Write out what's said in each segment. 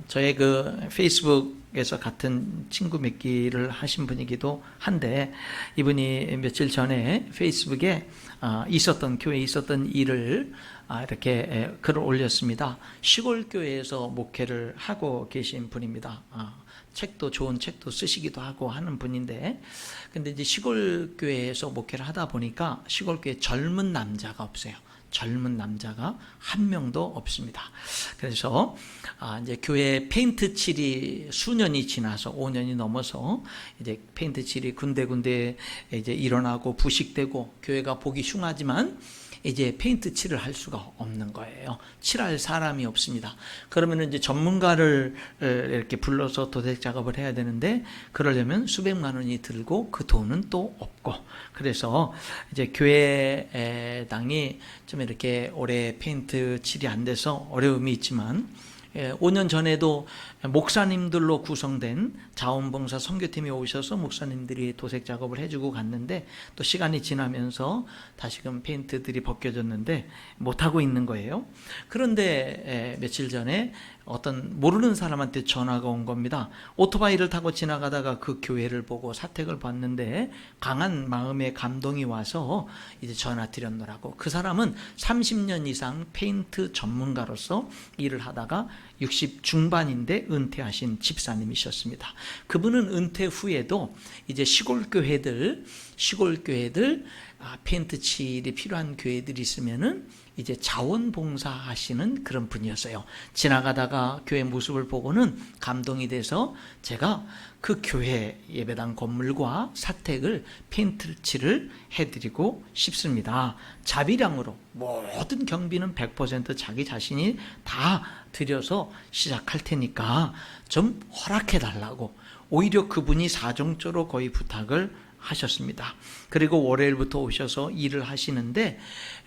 저의 그 페이스북에서 같은 친구 맺기를 하신 분이기도 한데, 이분이 며칠 전에 페이스북에 교회에 있었던 일을 이렇게 글을 올렸습니다. 시골 교회에서 목회를 하고 계신 분입니다. 좋은 책도 쓰시기도 하고 하는 분인데, 근데 이제 시골 교회에서 목회를 하다 보니까 시골 교회 젊은 남자가 없어요. 젊은 남자가 한 명도 없습니다. 그래서 이제 교회 페인트 칠이 수년이 지나서 5년이 넘어서 이제 페인트 칠이 군데군데 이제 일어나고 부식되고 교회가 보기 흉하지만 이제 페인트 칠을 할 수가 없는 거예요. 칠할 사람이 없습니다. 그러면 이제 전문가를 이렇게 불러서 도색 작업을 해야 되는데, 그러려면 수백만 원이 들고 그 돈은 또 없고, 그래서 이제 교회당이 좀 이렇게 올해 페인트 칠이 안 돼서 어려움이 있지만, 5년 전에도 목사님들로 구성된 자원봉사 선교팀이 오셔서 목사님들이 도색 작업을 해주고 갔는데, 또 시간이 지나면서 다시금 페인트들이 벗겨졌는데 못하고 있는 거예요. 그런데 며칠 전에 어떤 모르는 사람한테 전화가 온 겁니다. 오토바이를 타고 지나가다가 그 교회를 보고 사택을 봤는데 강한 마음의 감동이 와서 이제 전화 드렸노라고. 그 사람은 30년 이상 페인트 전문가로서 일을 하다가 60 중반인데 은퇴하신 집사님이셨습니다. 그분은 은퇴 후에도 이제 시골 교회들 페인트 칠이 필요한 교회들이 있으면은 이제 자원봉사 하시는 그런 분이었어요. 지나가다가 교회 모습을 보고는 감동이 돼서 제가 그 교회 예배당 건물과 사택을 페인트 칠을 해드리고 싶습니다. 자비량으로 모든 경비는 100% 자기 자신이 다 들여서 시작할 테니까 좀 허락해 달라고, 오히려 그분이 사정적으로 거의 부탁을 하셨습니다. 그리고 월요일부터 오셔서 일을 하시는데,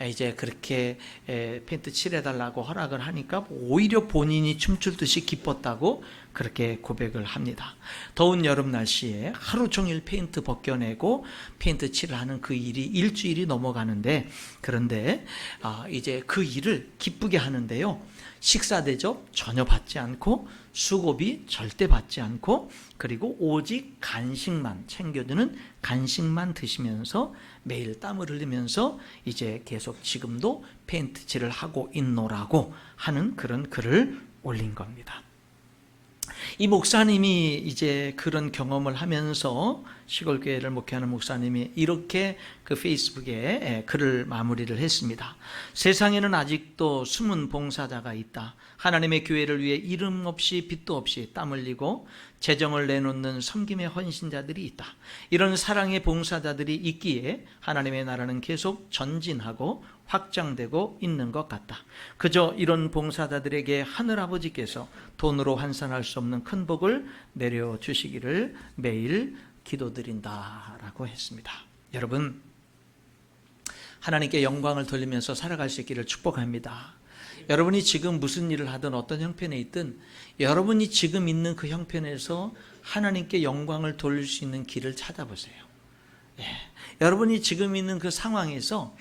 이제 그렇게 페인트 칠해달라고 허락을 하니까 오히려 본인이 춤출 듯이 기뻤다고 그렇게 고백을 합니다. 더운 여름 날씨에 하루 종일 페인트 벗겨내고 페인트 칠을 하는 그 일이 일주일이 넘어가는데, 그런데 이제 그 일을 기쁘게 하는데요, 식사 대접 전혀 받지 않고 수고비 절대 받지 않고, 그리고 오직 간식만 챙겨주는, 간식만 드시면서 매일 땀을 흘리면서 이제 계속 지금도 페인트 칠을 하고 있노라고 하는 그런 글을 올린 겁니다. 이 목사님이 이제 그런 경험을 하면서, 시골교회를 목회하는 목사님이 이렇게 그 페이스북에 글을 마무리를 했습니다. 세상에는 아직도 숨은 봉사자가 있다. 하나님의 교회를 위해 이름 없이 빚도 없이 땀 흘리고 재정을 내놓는 섬김의 헌신자들이 있다. 이런 사랑의 봉사자들이 있기에 하나님의 나라는 계속 전진하고 확장되고 있는 것 같다. 그저 이런 봉사자들에게 하늘아버지께서 돈으로 환산할 수 없는 큰 복을 내려주시기를 매일 기도드린다라고 했습니다. 여러분, 하나님께 영광을 돌리면서 살아갈 수 있기를 축복합니다. 여러분이 지금 무슨 일을 하든 어떤 형편에 있든 여러분이 지금 있는 그 형편에서 하나님께 영광을 돌릴 수 있는 길을 찾아보세요. 여러분이 지금 있는 그 상황에서,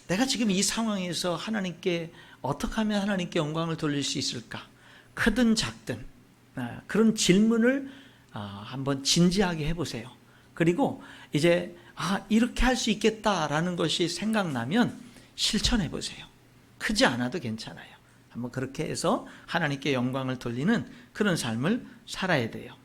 내가 지금 이 상황에서 하나님께 어떻게 하면 하나님께 영광을 돌릴 수 있을까? 크든 작든 그런 질문을 한번 진지하게 해보세요. 그리고 이제 이렇게 할 수 있겠다라는 것이 생각나면 실천해 보세요. 크지 않아도 괜찮아요. 한번 그렇게 해서 하나님께 영광을 돌리는 그런 삶을 살아야 돼요.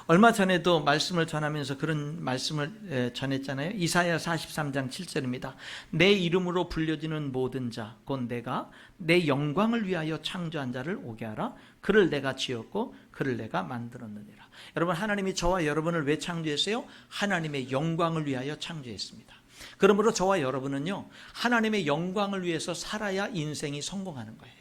얼마 전에도 말씀을 전하면서 그런 말씀을 전했잖아요. 이사야 43장 7절입니다. 내 이름으로 불려지는 모든 자, 곧 내가 내 영광을 위하여 창조한 자를 오게 하라. 그를 내가 지었고 그를 내가 만들었느니라. 여러분, 하나님이 저와 여러분을 왜 창조했어요? 하나님의 영광을 위하여 창조했습니다. 그러므로 저와 여러분은요, 하나님의 영광을 위해서 살아야 인생이 성공하는 거예요.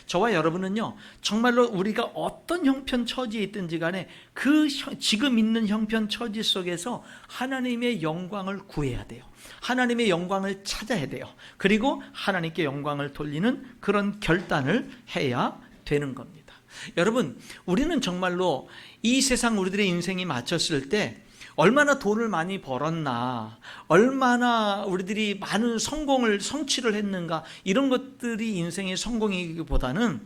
저와 여러분은요, 정말로 우리가 어떤 형편 처지에 있든지 간에 그 지금 있는 형편 처지 속에서 하나님의 영광을 구해야 돼요. 하나님의 영광을 찾아야 돼요. 그리고 하나님께 영광을 돌리는 그런 결단을 해야 되는 겁니다. 여러분, 우리는 정말로 이 세상 우리들의 인생이 마쳤을 때 얼마나 돈을 많이 벌었나, 얼마나 우리들이 많은 성취를 했는가, 이런 것들이 인생의 성공이기보다는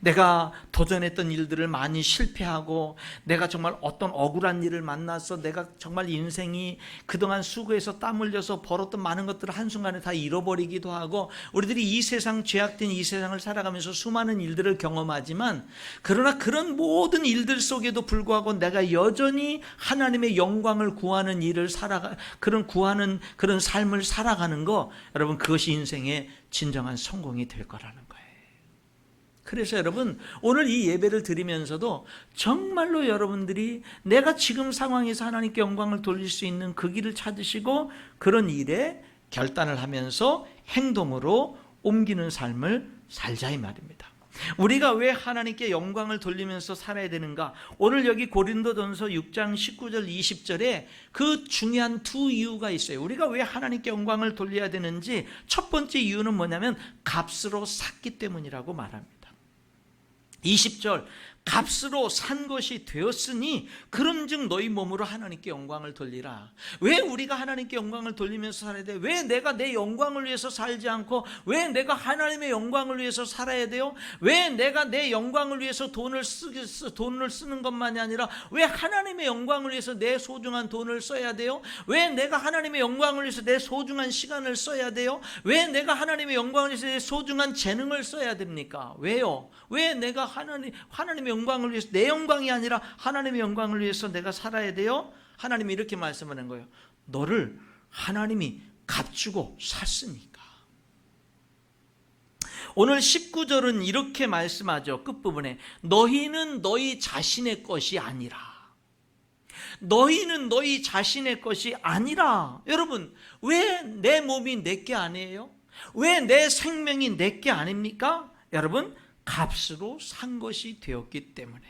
내가 도전했던 일들을 많이 실패하고 내가 정말 어떤 억울한 일을 만나서 내가 정말 인생이 그동안 수고해서 땀 흘려서 벌었던 많은 것들을 한순간에 다 잃어버리기도 하고, 우리들이 이 세상, 죄악된 이 세상을 살아가면서 수많은 일들을 경험하지만, 그러나 그런 모든 일들 속에도 불구하고 내가 여전히 하나님의 영광을 구하는 일을 구하는 그런 삶을 살아가는 거, 여러분, 그것이 인생의 진정한 성공이 될 거라는 거예요. 그래서 여러분, 오늘 이 예배를 드리면서도 정말로 여러분들이 내가 지금 상황에서 하나님께 영광을 돌릴 수 있는 그 길을 찾으시고 그런 일에 결단을 하면서 행동으로 옮기는 삶을 살자 이 말입니다. 우리가 왜 하나님께 영광을 돌리면서 살아야 되는가? 오늘 여기 고린도전서 6장 19절 20절에 그 중요한 두 이유가 있어요. 우리가 왜 하나님께 영광을 돌려야 되는지, 첫 번째 이유는 뭐냐면 값으로 샀기 때문이라고 말합니다. 20절, 값으로 산 것이 되었으니 그런즉 너희 몸으로 하나님께 영광을 돌리라. 왜 우리가 하나님께 영광을 돌리면서 살아야 돼요? 왜 내가 내 영광을 위해서 살지 않고 왜 내가 하나님의 영광을 위해서 살아야 돼요? 왜 내가 내 영광을 위해서 돈을 쓰는 것만이 아니라 왜 하나님의 영광을 위해서 내 소중한 돈을 써야 돼요? 왜 내가 하나님의 영광을 위해서 내 소중한 시간을 써야 돼요? 왜 내가 하나님의 영광을 위해서 내 소중한 재능을 써야 됩니까? 왜요? 왜 내가 하나님의 영광을 위해서, 내 영광이 아니라 하나님의 영광을 위해서 내가 살아야 돼요? 하나님이 이렇게 말씀하는 거예요. 너를 하나님이 값주고 샀으니까. 오늘 19절은 이렇게 말씀하죠. 끝부분에 너희는 너희 자신의 것이 아니라. 너희는 너희 자신의 것이 아니라. 여러분, 왜 내 몸이 내게 아니에요? 왜 내 생명이 내게 아닙니까? 여러분, 값으로 산 것이 되었기 때문에.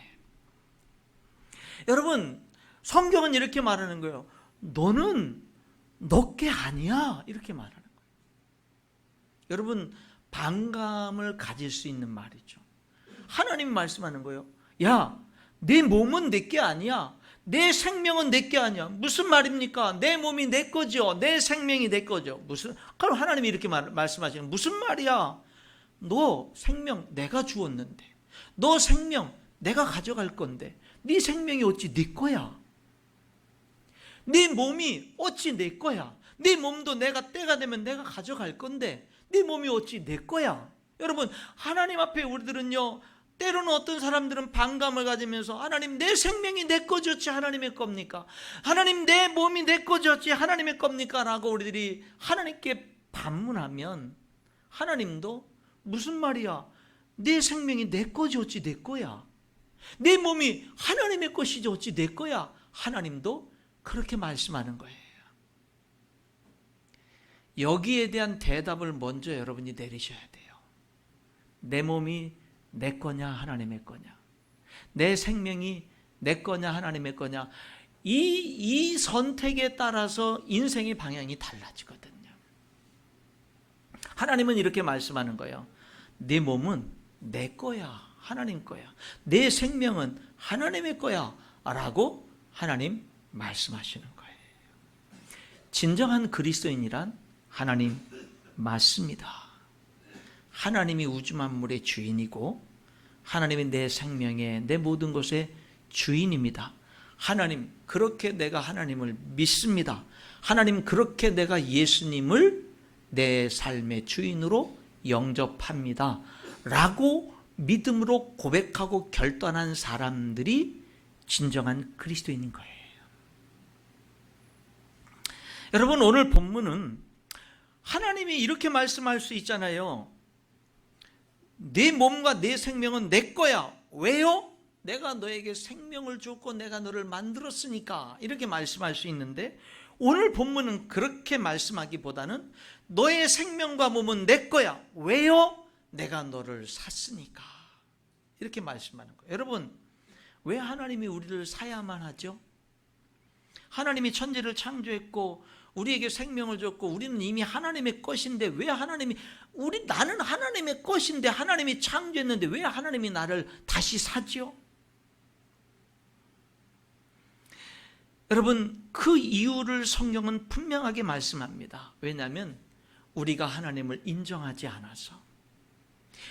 여러분, 성경은 이렇게 말하는 거예요. 너는 너게 아니야, 이렇게 말하는 거예요. 여러분, 반감을 가질 수 있는 말이죠. 하나님 말씀하는 거예요. 야, 내 몸은 내게 아니야. 내 생명은 내게 아니야. 무슨 말입니까? 내 몸이 내 거죠. 내 생명이 내 거죠. 그럼 하나님이 이렇게 말씀하시는, 무슨 말이야? 너 생명 내가 주었는데, 너 생명 내가 가져갈 건데 네 생명이 어찌 네 거야? 네 몸이 어찌 내 거야? 네 몸도 내가 때가 되면 내가 가져갈 건데 네 몸이 어찌 내 거야? 여러분, 하나님 앞에 우리들은요, 때로는 어떤 사람들은 반감을 가지면서 하나님, 내 생명이 내 거죠, 하나님의 겁니까? 하나님, 내 몸이 내 거죠, 하나님의 겁니까? 라고 우리들이 하나님께 반문하면 하나님도 무슨 말이야? 내 생명이 내 거지 어찌 내 거야? 내 몸이 하나님의 것이지 어찌 내 거야? 하나님도 그렇게 말씀하는 거예요. 여기에 대한 대답을 먼저 여러분이 내리셔야 돼요. 내 몸이 내 거냐 하나님의 거냐? 내 생명이 내 거냐 하나님의 거냐? 이 선택에 따라서 인생의 방향이 달라지거든요. 하나님은 이렇게 말씀하는 거예요. 내 몸은 내 거야, 하나님 거야. 내 생명은 하나님의 거야 라고 하나님 말씀하시는 거예요. 진정한 그리스도인이란 하나님 맞습니다. 하나님이 우주 만물의 주인이고 하나님이 내 생명의, 내 모든 것의 주인입니다. 하나님, 그렇게 내가 하나님을 믿습니다. 하나님, 그렇게 내가 예수님을 내 삶의 주인으로 영접합니다 라고 믿음으로 고백하고 결단한 사람들이 진정한 그리스도인인 거예요. 여러분, 오늘 본문은 하나님이 이렇게 말씀할 수 있잖아요. 내 몸과 내 생명은 내 거야. 왜요? 내가 너에게 생명을 줬고 내가 너를 만들었으니까, 이렇게 말씀할 수 있는데, 오늘 본문은 그렇게 말씀하기보다는 너의 생명과 몸은 내 거야. 왜요? 내가 너를 샀으니까. 이렇게 말씀하는 거예요. 여러분, 왜 하나님이 우리를 사야만 하죠? 하나님이 천지를 창조했고 우리에게 생명을 줬고 우리는 이미 하나님의 것인데 왜 나는 하나님의 것인데 하나님이 창조했는데 왜 하나님이 나를 다시 사죠? 여러분, 그 이유를 성경은 분명하게 말씀합니다. 왜냐하면 우리가 하나님을 인정하지 않아서,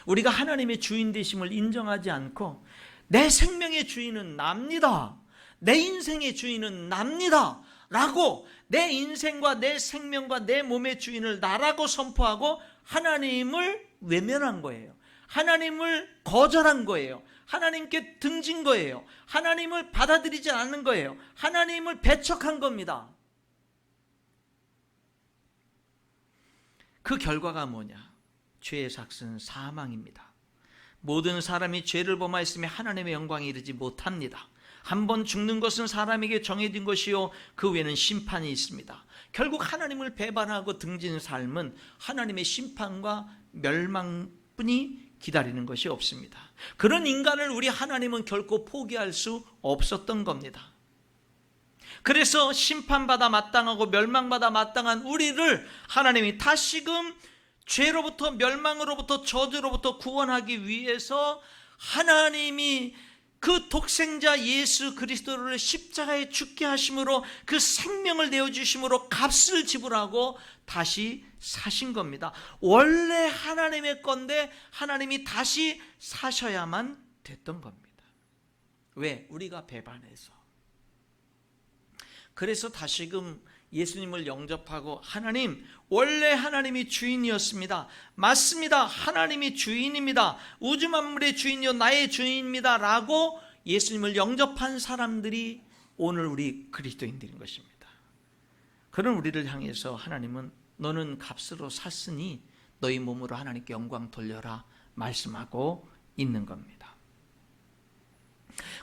우리가 하나님의 주인 되심을 인정하지 않고 내 생명의 주인은 납니다, 내 인생의 주인은 납니다 라고 내 인생과 내 생명과 내 몸의 주인을 나라고 선포하고 하나님을 외면한 거예요. 하나님을 거절한 거예요. 하나님께 등진 거예요. 하나님을 받아들이지 않는 거예요. 하나님을 배척한 겁니다. 그 결과가 뭐냐? 죄의 삭은 사망입니다. 모든 사람이 죄를 범하였으며 하나님의 영광에 이르지 못합니다. 한 번 죽는 것은 사람에게 정해진 것이요 그 외에는 심판이 있습니다. 결국 하나님을 배반하고 등진 삶은 하나님의 심판과 멸망뿐이 기다리는 것이 없습니다. 그런 인간을 우리 하나님은 결코 포기할 수 없었던 겁니다. 그래서 심판받아 마땅하고 멸망받아 마땅한 우리를 하나님이 다시금 죄로부터, 멸망으로부터, 저주로부터 구원하기 위해서 하나님이 그 독생자 예수 그리스도를 십자가에 죽게 하심으로 그 생명을 내어주심으로 값을 지불하고 다시 사신 겁니다. 원래 하나님의 건데 하나님이 다시 사셔야만 됐던 겁니다. 왜? 우리가 배반해서. 그래서 다시금 예수님을 영접하고 하나님, 원래 하나님이 주인이었습니다. 맞습니다. 하나님이 주인입니다. 우주 만물의 주인이요 나의 주인입니다 라고 예수님을 영접한 사람들이 오늘 우리 그리스도인들인 것입니다. 그런 우리를 향해서 하나님은 너는 값으로 샀으니 너희 몸으로 하나님께 영광 돌려라 말씀하고 있는 겁니다.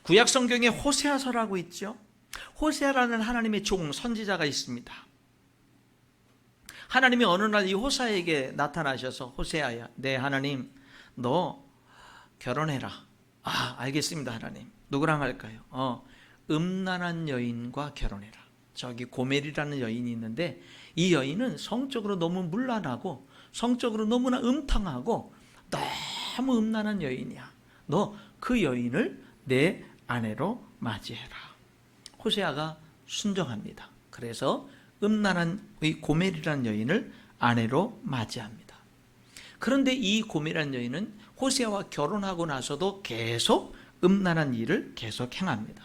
구약 성경에 호세아서라고 있죠. 호세아라는 하나님의 종 선지자가 있습니다. 하나님이 어느 날 이 호세아에게 나타나셔서 호세아야, 네 하나님 너 결혼해라. 아 알겠습니다 하나님. 누구랑 할까요? 음란한 여인과 결혼해라. 저기 고멜이라는 여인이 있는데 이 여인은 성적으로 너무 문란하고 성적으로 너무나 음탕하고 너무 음란한 여인이야. 너 그 여인을 내 아내로 맞이해라. 호세아가 순종합니다. 그래서 음란한 이 고멜이라는 여인을 아내로 맞이합니다. 그런데 이 고멜이라는 여인은 호세아와 결혼하고 나서도 계속 음란한 일을 계속 행합니다.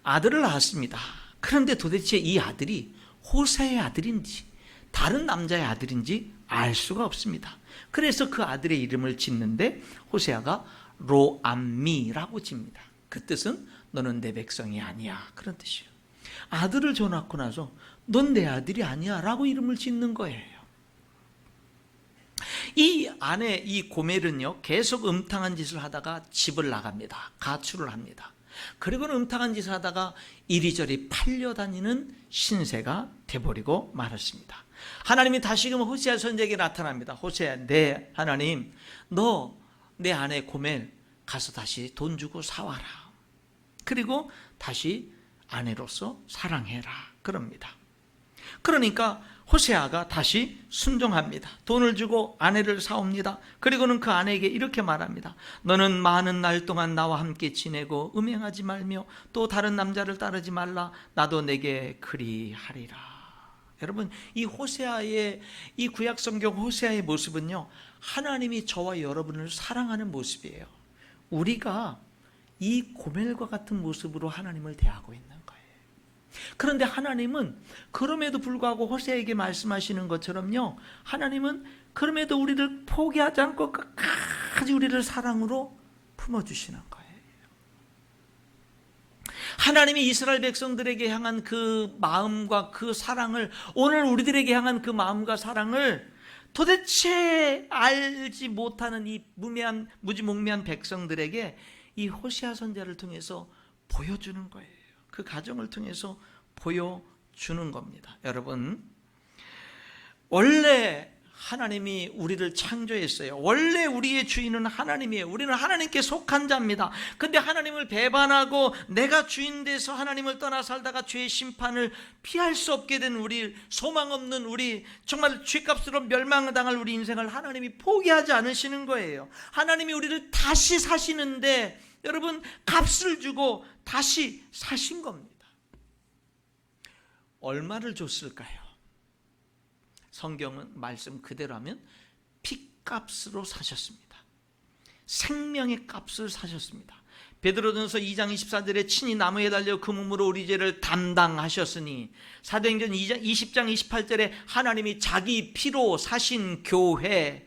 아들을 낳았습니다. 그런데 도대체 이 아들이 호세아의 아들인지 다른 남자의 아들인지 알 수가 없습니다. 그래서 그 아들의 이름을 짓는데 호세아가 로암미라고 짓니다. 그 뜻은 너는 내 백성이 아니야 그런 뜻이에요. 아들을 줘 낳고 나서 넌 내 아들이 아니야 라고 이름을 짓는 거예요. 이 아내 이 고멜은요 계속 음탕한 짓을 하다가 집을 나갑니다. 가출을 합니다. 그리고는 음탕한 짓을 하다가 이리저리 팔려다니는 신세가 돼버리고 말았습니다. 하나님이 다시금 호세아 선지자에게 나타납니다. 호세아, 네 하나님 너 내 아내 고멜 가서 다시 돈 주고 사와라. 그리고 다시 아내로서 사랑해라 그럽니다. 그러니까 호세아가 다시 순종합니다. 돈을 주고 아내를 사옵니다. 그리고는 그 아내에게 이렇게 말합니다. 너는 많은 날 동안 나와 함께 지내고 음행하지 말며 또 다른 남자를 따르지 말라. 나도 내게 그리하리라. 여러분 이 호세아의 이 구약 성경 호세아의 모습은요 하나님이 저와 여러분을 사랑하는 모습이에요. 우리가 이 고멜과 같은 모습으로 하나님을 대하고 있는 거예요. 그런데 하나님은 그럼에도 불구하고 호세아에게 말씀하시는 것처럼요 하나님은 그럼에도 우리를 포기하지 않고 끝까지 우리를 사랑으로 품어주시는 거예요. 하나님이 이스라엘 백성들에게 향한 그 마음과 그 사랑을 오늘 우리들에게 향한 그 마음과 사랑을 도대체 알지 못하는 이 무지몽매한 백성들에게 이 호세아 선지자를 통해서 보여주는 거예요. 그 가정을 통해서 보여주는 겁니다. 여러분 원래 하나님이 우리를 창조했어요. 원래 우리의 주인은 하나님이에요. 우리는 하나님께 속한 자입니다. 근데 하나님을 배반하고 내가 주인 돼서 하나님을 떠나 살다가 죄의 심판을 피할 수 없게 된 우리, 소망 없는 우리, 정말 죄값으로 멸망당할 우리 인생을 하나님이 포기하지 않으시는 거예요. 하나님이 우리를 다시 사시는데 여러분 값을 주고 다시 사신 겁니다. 얼마를 줬을까요? 성경은 말씀 그대로 하면 핏값으로 사셨습니다. 생명의 값을 사셨습니다. 베드로전서 2장 24절에 친히 나무에 달려 그 몸으로 우리 죄를 담당하셨으니, 사도행전 20장 28절에 하나님이 자기 피로 사신 교회,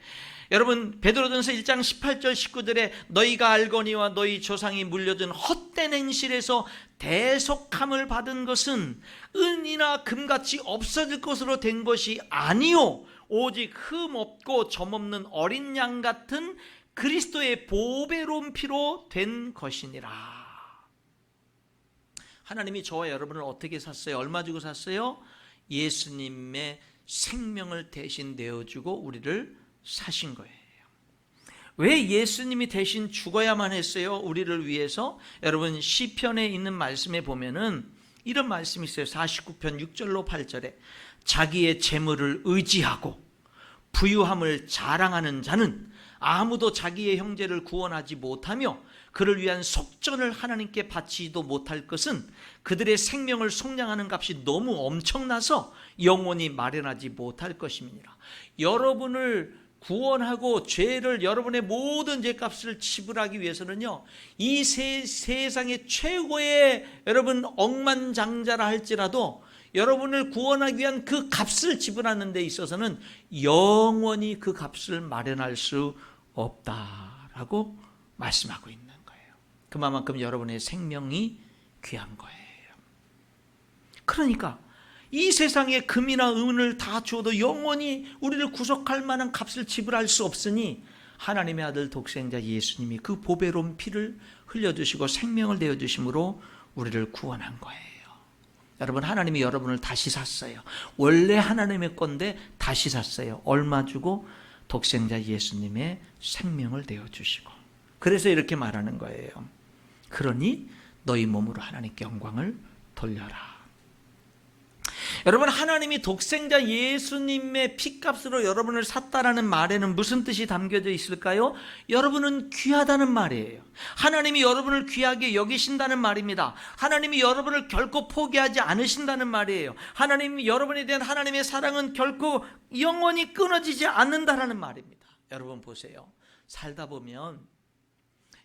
여러분 베드로전서 1장 18절 19절에 너희가 알거니와 너희 조상이 물려준 헛된 행실에서 대속함을 받은 것은 은이나 금같이 없어질 것으로 된 것이 아니요 오직 흠 없고 점 없는 어린 양 같은 그리스도의 보배로운 피로 된 것이니라. 하나님이 저와 여러분을 어떻게 샀어요? 얼마 주고 샀어요? 예수님의 생명을 대신 내어주고 우리를 사신 거예요. 왜 예수님이 대신 죽어야만 했어요? 우리를 위해서? 여러분 시편에 있는 말씀에 보면은 이런 말씀이 있어요. 49편 6절로 8절에 자기의 재물을 의지하고 부유함을 자랑하는 자는 아무도 자기의 형제를 구원하지 못하며 그를 위한 속전을 하나님께 바치지도 못할 것은 그들의 생명을 속량하는 값이 너무 엄청나서 영원히 마련하지 못할 것임이니라. 여러분을 구원하고 죄를, 여러분의 모든 죄값을 지불하기 위해서는요, 이 세상의 최고의 여러분 억만장자라 할지라도 여러분을 구원하기 위한 그 값을 지불하는 데 있어서는 영원히 그 값을 마련할 수 없다라고 말씀하고 있는 거예요. 그만큼 여러분의 생명이 귀한 거예요. 그러니까 이 세상에 금이나 은을 다 주어도 영원히 우리를 구속할 만한 값을 지불할 수 없으니 하나님의 아들 독생자 예수님이 그 보배로운 피를 흘려주시고 생명을 내어주심으로 우리를 구원한 거예요. 여러분 하나님이 여러분을 다시 샀어요. 원래 하나님의 건데 다시 샀어요. 얼마 주고? 독생자 예수님의 생명을 내어주시고. 그래서 이렇게 말하는 거예요. 그러니 너희 몸으로 하나님께 영광을 돌려라. 여러분 하나님이 독생자 예수님의 피값으로 여러분을 샀다라는 말에는 무슨 뜻이 담겨져 있을까요? 여러분은 귀하다는 말이에요. 하나님이 여러분을 귀하게 여기신다는 말입니다. 하나님이 여러분을 결코 포기하지 않으신다는 말이에요. 하나님이 여러분에 대한 하나님의 사랑은 결코 영원히 끊어지지 않는다라는 말입니다. 여러분 보세요. 살다 보면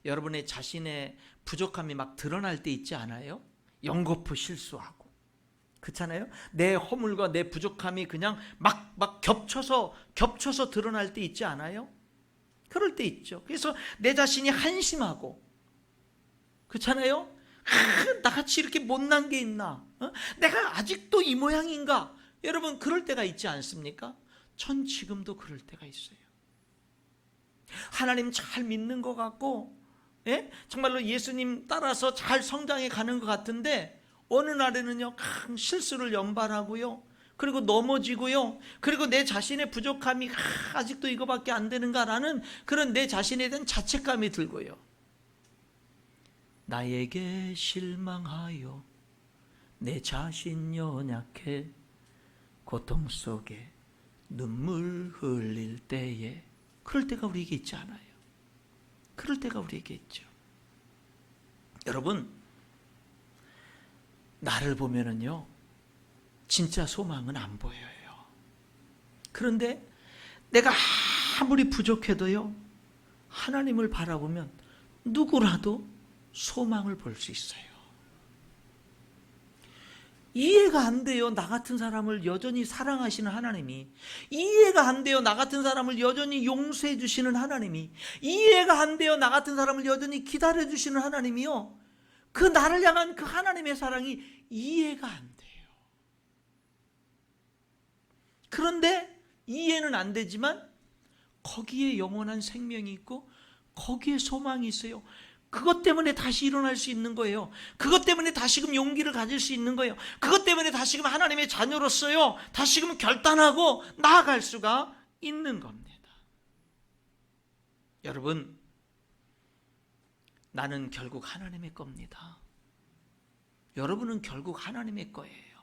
여러분의 자신의 부족함이 막 드러날 때 있지 않아요? 연거푸 실수하고 그렇잖아요? 내 허물과 내 부족함이 그냥 막 겹쳐서 드러날 때 있지 않아요? 그럴 때 있죠. 그래서 내 자신이 한심하고 그렇잖아요? 나같이 이렇게 못난 게 있나? 내가 아직도 이 모양인가? 여러분 그럴 때가 있지 않습니까? 전 지금도 그럴 때가 있어요. 하나님 잘 믿는 것 같고 정말로 예수님 따라서 잘 성장해 가는 것 같은데 어느 날에는요 큰 실수를 연발하고요, 그리고 넘어지고요, 그리고 내 자신의 부족함이 아직도 이거밖에 안 되는가라는 그런 내 자신에 대한 자책감이 들고요, 나에게 실망하여 내 자신 연약해 고통 속에 눈물 흘릴 때에, 그럴 때가 우리에게 있지 않아요? 그럴 때가 우리에게 있죠. 여러분 나를 보면은요 진짜 소망은 안 보여요. 그런데 내가 아무리 부족해도요 하나님을 바라보면 누구라도 소망을 볼 수 있어요. 이해가 안 돼요. 나 같은 사람을 여전히 사랑하시는 하나님이. 이해가 안 돼요. 나 같은 사람을 여전히 용서해 주시는 하나님이. 이해가 안 돼요. 나 같은 사람을 여전히 기다려 주시는 하나님이요. 그 나를 향한 그 하나님의 사랑이 이해가 안 돼요. 그런데 이해는 안 되지만 거기에 영원한 생명이 있고 거기에 소망이 있어요. 그것 때문에 다시 일어날 수 있는 거예요. 그것 때문에 다시금 용기를 가질 수 있는 거예요. 그것 때문에 다시금 하나님의 자녀로서요 다시금 결단하고 나아갈 수가 있는 겁니다. 여러분 나는 결국 하나님의 겁니다. 여러분은 결국 하나님의 거예요.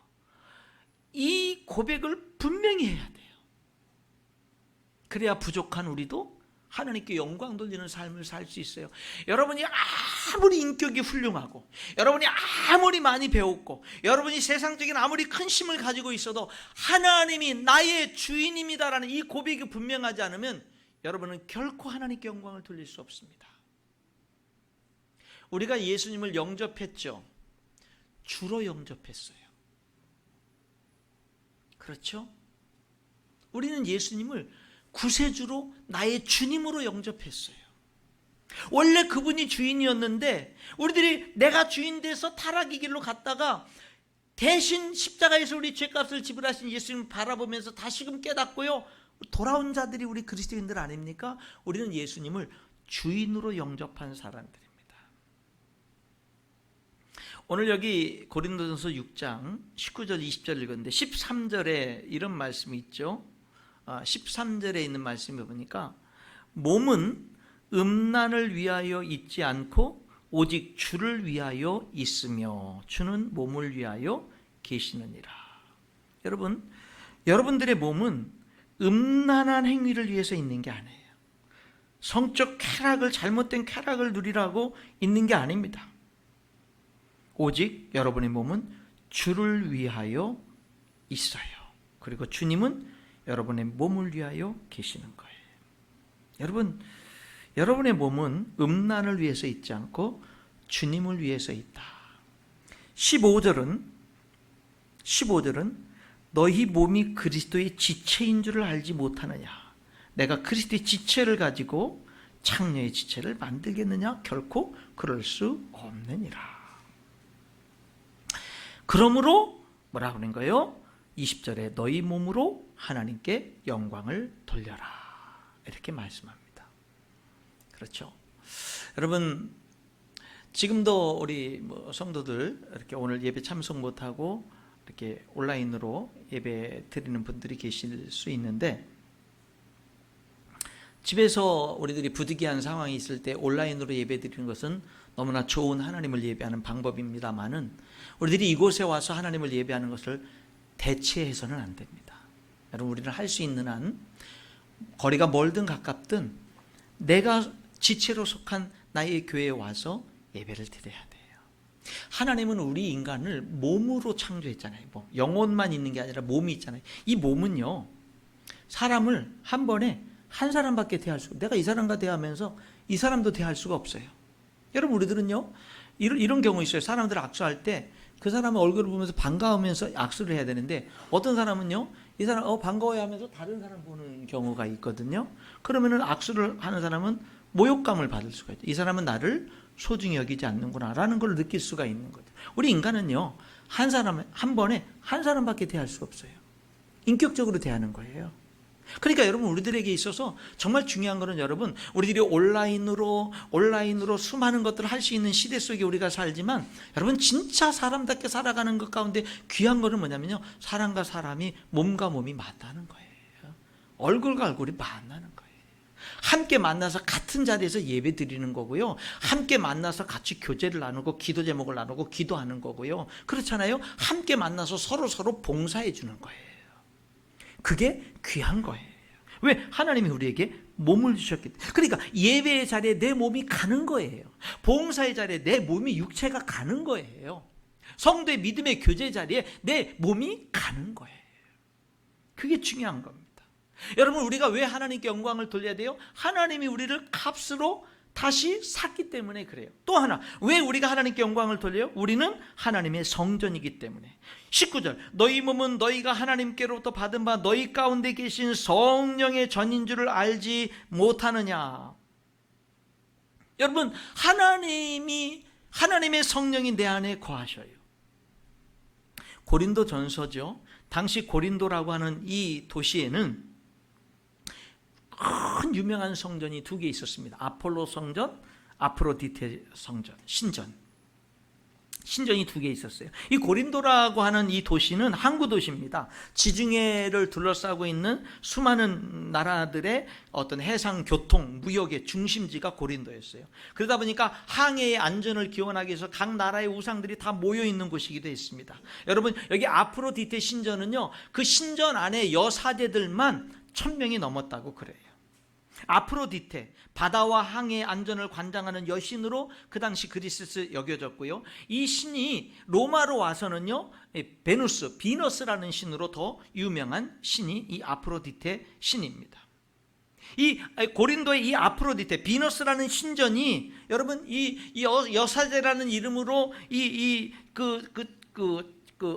이 고백을 분명히 해야 돼요. 그래야 부족한 우리도 하나님께 영광 돌리는 삶을 살 수 있어요. 여러분이 아무리 인격이 훌륭하고 여러분이 아무리 많이 배웠고 여러분이 세상적인 아무리 큰 힘을 가지고 있어도 하나님이 나의 주인입니다라는 이 고백이 분명하지 않으면 여러분은 결코 하나님께 영광을 돌릴 수 없습니다. 우리가 예수님을 영접했죠. 주로 영접했어요. 그렇죠? 우리는 예수님을 구세주로 나의 주님으로 영접했어요. 원래 그분이 주인이었는데 우리들이 내가 주인 돼서 타락의 길로 갔다가 대신 십자가에서 우리 죄값을 지불하신 예수님을 바라보면서 다시금 깨닫고요, 돌아온 자들이 우리 그리스도인들 아닙니까? 우리는 예수님을 주인으로 영접한 사람들입니다. 오늘 여기 고린도전서 6장 19절 20절 읽었는데 13절에 이런 말씀이 있죠. 13절에 있는 말씀을 보니까 몸은 음란을 위하여 있지 않고 오직 주를 위하여 있으며 주는 몸을 위하여 계시느니라. 여러분, 여러분들의 몸은 음란한 행위를 위해서 있는 게 아니에요. 성적 쾌락을, 잘못된 쾌락을 누리라고 있는 게 아닙니다. 오직 여러분의 몸은 주를 위하여 있어요. 그리고 주님은 여러분의 몸을 위하여 계시는 거예요. 여러분, 여러분의 몸은 음란을 위해서 있지 않고 주님을 위해서 있다. 15절은 너희 몸이 그리스도의 지체인 줄을 알지 못하느냐. 내가 그리스도의 지체를 가지고 창녀의 지체를 만들겠느냐. 결코 그럴 수 없느니라. 그러므로 뭐라 그러는 거예요? 20절에 너희 몸으로 하나님께 영광을 돌려라. 이렇게 말씀합니다. 그렇죠? 여러분, 지금도 우리 성도들 이렇게 오늘 예배 참석 못하고 이렇게 온라인으로 예배 드리는 분들이 계실 수 있는데, 집에서 우리들이 부득이한 상황이 있을 때 온라인으로 예배 드리는 것은 너무나 좋은 하나님을 예배하는 방법입니다만은 우리들이 이곳에 와서 하나님을 예배하는 것을 대체해서는 안 됩니다. 여러분, 우리는 할 수 있는 한 거리가 멀든 가깝든 내가 지체로 속한 나의 교회에 와서 예배를 드려야 돼요. 하나님은 우리 인간을 몸으로 창조했잖아요. 영혼만 있는 게 아니라 몸이 있잖아요. 이 몸은요, 사람을 한 번에 한 사람밖에 대할 수가, 내가 이 사람과 대하면서 이 사람도 대할 수가 없어요. 여러분, 우리들은요 이런 경우 있어요. 사람들 악수할 때 그 사람의 얼굴을 보면서 반가우면서 악수를 해야 되는데, 어떤 사람은요 이 사람 반가워야 하면서 다른 사람 보는 경우가 있거든요. 그러면은 악수를 하는 사람은 모욕감을 받을 수가 있죠. 이 사람은 나를 소중히 여기지 않는구나 라는 걸 느낄 수가 있는 거죠. 우리 인간은요 한 사람 한 번에 한 사람밖에 대할 수가 없어요. 인격적으로 대하는 거예요. 그러니까 여러분, 우리들에게 있어서 정말 중요한 것은, 여러분, 우리들이 온라인으로 수많은 것들을 할 수 있는 시대 속에 우리가 살지만, 여러분, 진짜 사람답게 살아가는 것 가운데 귀한 것은 뭐냐면요, 사람과 사람이, 몸과 몸이 만나는 거예요. 얼굴과 얼굴이 만나는 거예요. 함께 만나서 같은 자리에서 예배 드리는 거고요, 함께 만나서 같이 교제를 나누고 기도 제목을 나누고 기도하는 거고요, 그렇잖아요. 함께 만나서 서로 봉사해 주는 거예요. 그게 귀한 거예요. 왜? 하나님이 우리에게 몸을 주셨기 때문에. 그러니까 예배의 자리에 내 몸이 가는 거예요. 봉사의 자리에 내 몸이, 육체가 가는 거예요. 성도의 믿음의 교제 자리에 내 몸이 가는 거예요. 그게 중요한 겁니다. 여러분, 우리가 왜 하나님께 영광을 돌려야 돼요? 하나님이 우리를 값으로 다시 샀기 때문에 그래요. 또 하나, 왜 우리가 하나님께 영광을 돌려요? 우리는 하나님의 성전이기 때문에. 19절, 너희 몸은 너희가 하나님께로부터 받은 바 너희 가운데 계신 성령의 전인 줄을 알지 못하느냐. 여러분, 하나님의 성령이 내 안에 거하셔요. 고린도 전서죠. 당시 고린도라고 하는 이 도시에는 큰 유명한 성전이 두 개 있었습니다. 아폴로 성전, 아프로디테 성전, 신전이 두 개 있었어요. 이 고린도라고 하는 이 도시는 항구 도시입니다. 지중해를 둘러싸고 있는 수많은 나라들의 어떤 해상 교통, 무역의 중심지가 고린도였어요. 그러다 보니까 항해의 안전을 기원하기 위해서 각 나라의 우상들이 다 모여 있는 곳이기도 했습니다. 여러분, 여기 아프로디테 신전은요, 그 신전 안에 여사제들만 1000명이 넘었다고 그래요. 아프로디테, 바다와 항해의 안전을 관장하는 여신으로 그 당시 그리스에서 여겨졌고요. 이 신이 로마로 와서는요, 비너스라는 신으로 더 유명한 신이 이 아프로디테 신입니다. 이 고린도의 이 아프로디테, 비너스라는 신전이 여러분 이 여사제라는 이름으로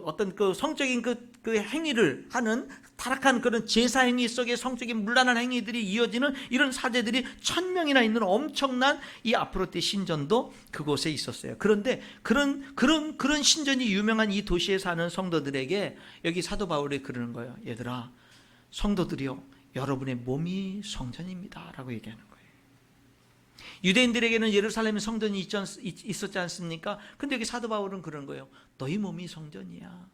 어떤 그 성적인 그 행위를 하는 타락한 그런 제사 행위 속에 성적인 문란한 행위들이 이어지는 이런 사제들이 1000명이나 있는 엄청난 이 아프로디테 신전도 그곳에 있었어요. 그런데 그런 신전이 유명한 이 도시에 사는 성도들에게 여기 사도 바울이 그러는 거예요. 얘들아, 성도들이요, 여러분의 몸이 성전입니다 라고 얘기하는 거예요. 유대인들에게는 예루살렘에 성전이 있었지 않습니까? 근데 여기 사도 바울은 그런 거예요. 너희 몸이 성전이야.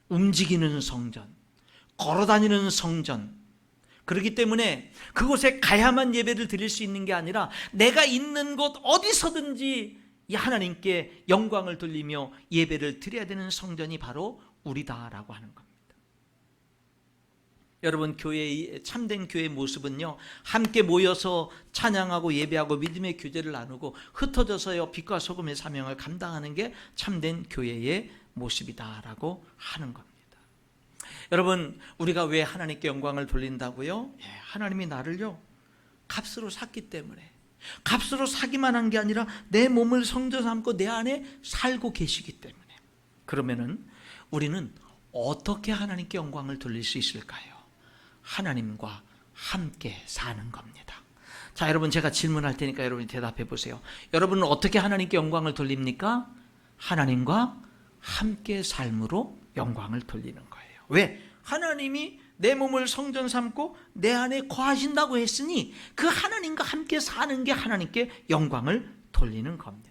움직이는 성전, 걸어다니는 성전. 그렇기 때문에 그곳에 가야만 예배를 드릴 수 있는 게 아니라 내가 있는 곳 어디서든지 이 하나님께 영광을 돌리며 예배를 드려야 되는 성전이 바로 우리다라고 하는 겁니다. 여러분, 참된 교회의 모습은요, 함께 모여서 찬양하고 예배하고 믿음의 교제를 나누고 흩어져서요 빛과 소금의 사명을 감당하는 게 참된 교회의 모습이다라고 하는 겁니다. 여러분, 우리가 왜 하나님께 영광을 돌린다고요? 하나님이 나를요 값으로 샀기 때문에, 값으로 사기만 한 게 아니라 내 몸을 성전 삼고 내 안에 살고 계시기 때문에. 그러면은 우리는 어떻게 하나님께 영광을 돌릴 수 있을까요? 하나님과 함께 사는 겁니다. 자, 여러분, 제가 질문할 테니까 여러분이 대답해 보세요. 여러분은 어떻게 하나님께 영광을 돌립니까? 하나님과 함께 삶으로 영광을 돌리는 거예요. 왜? 하나님이 내 몸을 성전 삼고 내 안에 거하신다고 했으니 그 하나님과 함께 사는 게 하나님께 영광을 돌리는 겁니다.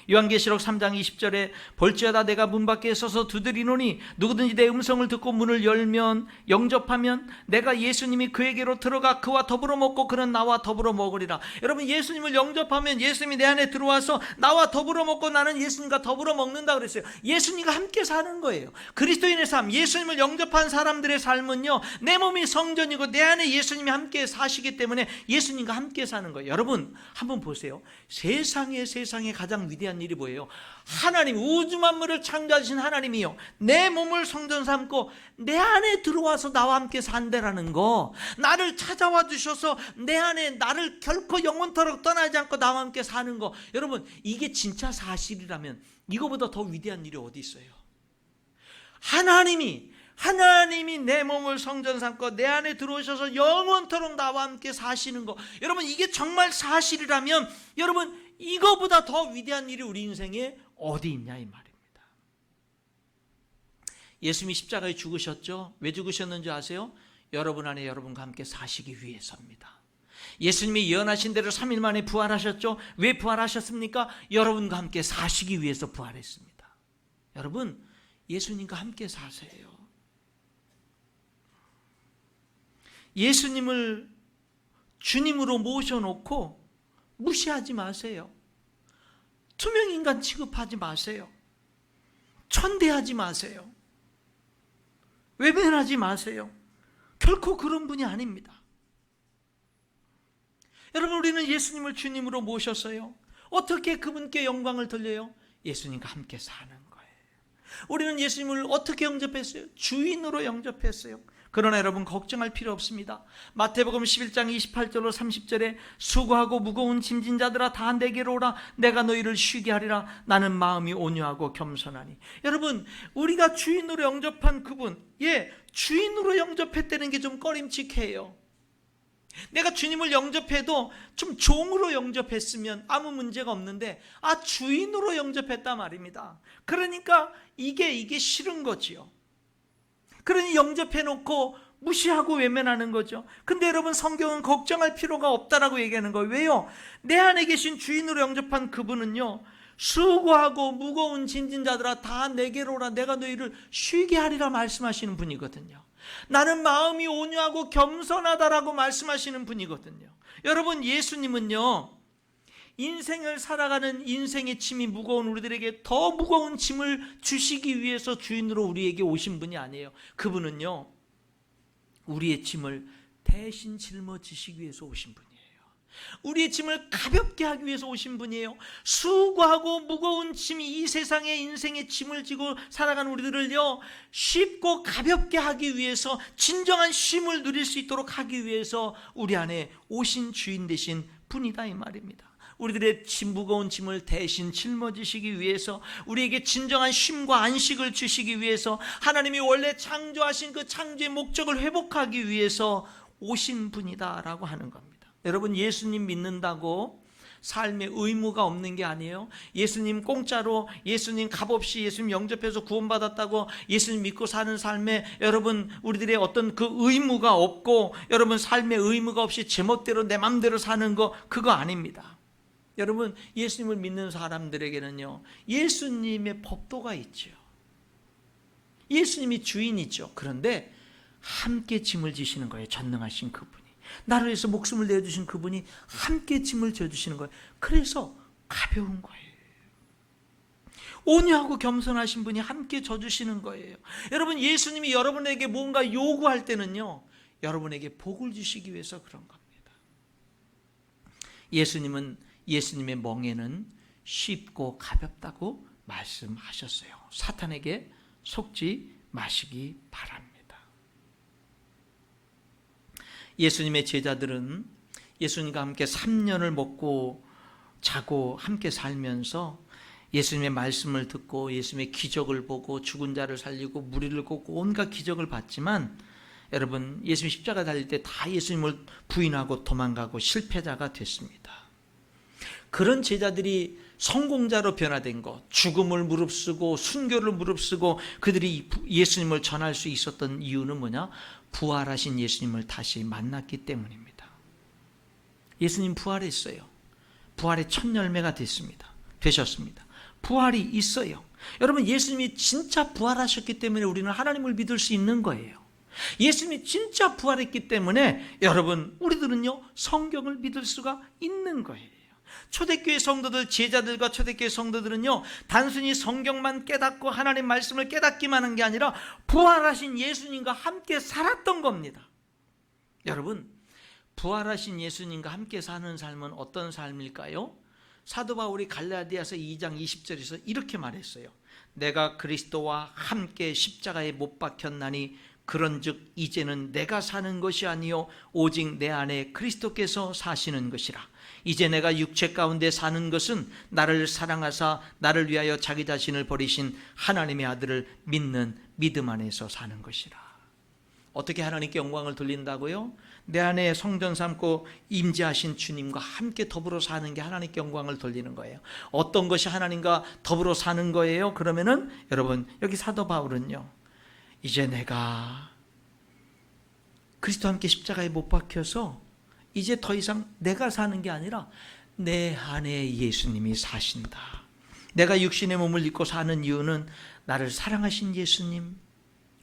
요한계시록 3장 20절에 볼지어다 내가 문 밖에 서서 두드리노니 누구든지 내 음성을 듣고 문을 열면, 영접하면 내가 예수님이 그에게로 들어가 그와 더불어 먹고 그는 나와 더불어 먹으리라. 여러분, 예수님을 영접하면 예수님이 내 안에 들어와서 나와 더불어 먹고 나는 예수님과 더불어 먹는다 그랬어요. 예수님과 함께 사는 거예요. 그리스도인의 삶, 예수님을 영접한 사람들의 삶은요, 내 몸이 성전이고 내 안에 예수님이 함께 사시기 때문에 예수님과 함께 사는 거예요. 여러분, 한번 보세요. 세상에 가장 위대한 일이 뭐예요? 하나님, 우주 만물을 창조하신 하나님이요, 내 몸을 성전 삼고 내 안에 들어와서 나와 함께 산다라는 거, 나를 찾아와 주셔서 내 안에 나를 결코 영원토록 떠나지 않고 나와 함께 사는 거. 여러분, 이게 진짜 사실이라면 이거보다 더 위대한 일이 어디 있어요? 하나님이 내 몸을 성전 삼고 내 안에 들어오셔서 영원토록 나와 함께 사시는 거. 여러분, 이게 정말 사실이라면 여러분, 이거보다 더 위대한 일이 우리 인생에 어디 있냐 이 말입니다. 예수님이 십자가에 죽으셨죠? 왜 죽으셨는지 아세요? 여러분 안에 여러분과 함께 사시기 위해서입니다. 예수님이 예언하신 대로 3일 만에 부활하셨죠? 왜 부활하셨습니까? 여러분과 함께 사시기 위해서 부활했습니다. 여러분, 예수님과 함께 사세요. 예수님을 주님으로 모셔놓고 무시하지 마세요. 투명인간 취급하지 마세요. 천대하지 마세요. 외면하지 마세요. 결코 그런 분이 아닙니다. 여러분, 우리는 예수님을 주님으로 모셨어요. 어떻게 그분께 영광을 돌려요? 예수님과 함께 사는 거예요. 우리는 예수님을 어떻게 영접했어요? 주인으로 영접했어요. 그러나 여러분, 걱정할 필요 없습니다. 마태복음 11장 28절로 30절에 수고하고 무거운 짐진 자들아 다 내게로 오라. 내가 너희를 쉬게 하리라. 나는 마음이 온유하고 겸손하니. 여러분, 우리가 주인으로 영접한 그분, 주인으로 영접했다는 게 좀 꺼림칙해요. 내가 주님을 영접해도 좀 종으로 영접했으면 아무 문제가 없는데, 주인으로 영접했단 말입니다. 그러니까 이게 싫은 거지요. 그러니 영접해놓고 무시하고 외면하는 거죠. 근데 여러분, 성경은 걱정할 필요가 없다라고 얘기하는 거예요. 왜요? 내 안에 계신 주인으로 영접한 그분은요, 수고하고 무거운 짐진 자들아 다 내게로 오라. 내가 너희를 쉬게 하리라 말씀하시는 분이거든요. 나는 마음이 온유하고 겸손하다라고 말씀하시는 분이거든요. 여러분, 예수님은요, 인생을 살아가는 인생의 짐이 무거운 우리들에게 더 무거운 짐을 주시기 위해서 주인으로 우리에게 오신 분이 아니에요. 그분은요, 우리의 짐을 대신 짊어지시기 위해서 오신 분이에요. 우리의 짐을 가볍게 하기 위해서 오신 분이에요. 수고하고 무거운 짐이 이 세상의 인생의 짐을 지고 살아가는 우리들을요, 쉽고 가볍게 하기 위해서, 진정한 쉼을 누릴 수 있도록 하기 위해서 우리 안에 오신 주인 되신 분이다 이 말입니다. 우리들의 무거운 짐을 대신 짊어지시기 위해서, 우리에게 진정한 쉼과 안식을 주시기 위해서, 하나님이 원래 창조하신 그 창조의 목적을 회복하기 위해서 오신 분이다라고 하는 겁니다. 여러분, 예수님 믿는다고 삶에 의무가 없는 게 아니에요. 예수님 공짜로, 예수님 값없이 예수님 영접해서 구원받았다고 예수님 믿고 사는 삶에 여러분, 우리들의 어떤 그 의무가 없고, 여러분 삶의 의무가 없이 제멋대로 내 맘대로 사는 거, 그거 아닙니다. 여러분, 예수님을 믿는 사람들에게는요, 예수님의 법도가 있죠. 예수님이 주인이죠. 그런데 함께 짐을 지시는 거예요. 전능하신 그분이, 나를 위해서 목숨을 내어주신 그분이 함께 짐을 져주시는 거예요. 그래서 가벼운 거예요. 온유하고 겸손하신 분이 함께 져주시는 거예요. 여러분, 예수님이 여러분에게 뭔가 요구할 때는요, 여러분에게 복을 주시기 위해서 그런 겁니다. 예수님의 멍에는 쉽고 가볍다고 말씀하셨어요. 사탄에게 속지 마시기 바랍니다. 예수님의 제자들은 예수님과 함께 3년을 먹고 자고 함께 살면서 예수님의 말씀을 듣고 예수님의 기적을 보고 죽은 자를 살리고 무리를 걷고 온갖 기적을 봤지만, 여러분, 예수님 십자가 달릴 때 다 예수님을 부인하고 도망가고 실패자가 됐습니다. 그런 제자들이 성공자로 변화된 것, 죽음을 무릅쓰고 순교를 무릅쓰고 그들이 예수님을 전할 수 있었던 이유는 뭐냐? 부활하신 예수님을 다시 만났기 때문입니다. 예수님 부활했어요. 부활의 첫 열매가 되셨습니다. 부활이 있어요. 여러분, 예수님이 진짜 부활하셨기 때문에 우리는 하나님을 믿을 수 있는 거예요. 예수님이 진짜 부활했기 때문에 여러분, 우리들은요, 성경을 믿을 수가 있는 거예요. 초대교회 성도들, 제자들과 초대교회 성도들은요, 단순히 성경만 깨닫고 하나님 말씀을 깨닫기만 한 게 아니라 부활하신 예수님과 함께 살았던 겁니다. 여러분, 부활하신 예수님과 함께 사는 삶은 어떤 삶일까요? 사도 바울이 갈라디아서 2장 20절에서 이렇게 말했어요. 내가 그리스도와 함께 십자가에 못 박혔나니 그런즉 이제는 내가 사는 것이 아니요 오직 내 안에 그리스도께서 사시는 것이라. 이제 내가 육체 가운데 사는 것은 나를 사랑하사 나를 위하여 자기 자신을 버리신 하나님의 아들을 믿는 믿음 안에서 사는 것이라. 어떻게 하나님께 영광을 돌린다고요? 내 안에 성전 삼고 임재하신 주님과 함께 더불어 사는 게 하나님께 영광을 돌리는 거예요. 어떤 것이 하나님과 더불어 사는 거예요? 그러면은 여러분, 여기 사도 바울은요, 이제 내가 그리스도와 함께 십자가에 못 박혀서 이제 더 이상 내가 사는 게 아니라 내 안에 예수님이 사신다. 내가 육신의 몸을 입고 사는 이유는 나를 사랑하신 예수님,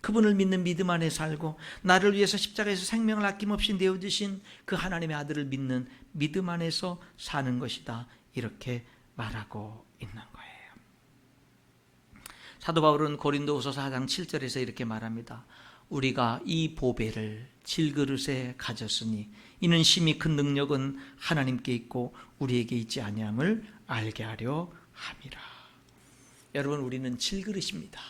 그분을 믿는 믿음 안에 살고 나를 위해서 십자가에서 생명을 아낌없이 내어주신 그 하나님의 아들을 믿는 믿음 안에서 사는 것이다. 이렇게 말하고 있는 거예요. 사도 바울은 고린도후서 4장 7절에서 이렇게 말합니다. 우리가 이 보배를 질그릇에 가졌으니 이는 심히 큰 능력은 하나님께 있고 우리에게 있지 아니함을 알게 하려 함이라. 여러분, 우리는 질그릇입니다.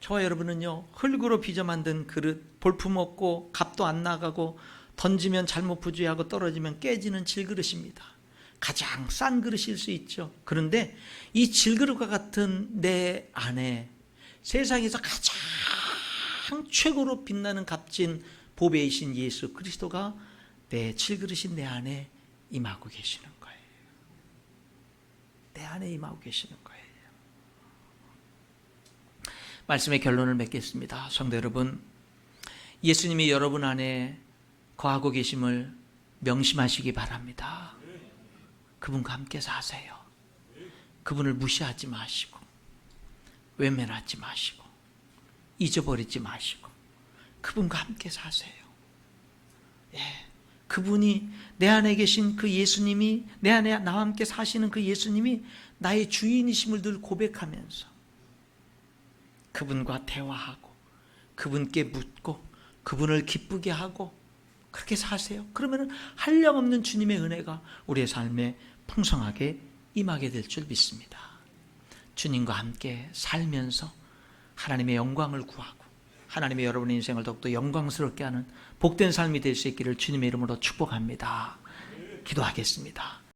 저와 여러분은요, 흙으로 빚어 만든 그릇, 볼품없고 값도 안 나가고 던지면 잘못 부주의하고 떨어지면 깨지는 질그릇입니다. 가장 싼 그릇일 수 있죠. 그런데 이 질그릇과 같은 내 안에 세상에서 가장 최고로 빛나는 값진 보배이신 예수 그리스도가 내 질그릇인 내 안에 임하고 계시는 거예요. 내 안에 임하고 계시는 거예요. 말씀의 결론을 맺겠습니다. 성도 여러분, 예수님이 여러분 안에 거하고 계심을 명심하시기 바랍니다. 그분과 함께 사세요. 그분을 무시하지 마시고 외면하지 마시고 잊어버리지 마시고 그분과 함께 사세요. 그분이 내 안에 계신 그 예수님이, 내 안에 나와 함께 사시는 그 예수님이 나의 주인이심을 늘 고백하면서 그분과 대화하고 그분께 묻고 그분을 기쁘게 하고 그렇게 사세요. 그러면 한량없는 주님의 은혜가 우리의 삶에 풍성하게 임하게 될 줄 믿습니다. 주님과 함께 살면서 하나님의 영광을 구하고 하나님의 여러분의 인생을 더욱더 영광스럽게 하는 복된 삶이 될 수 있기를 주님의 이름으로 축복합니다. 기도하겠습니다.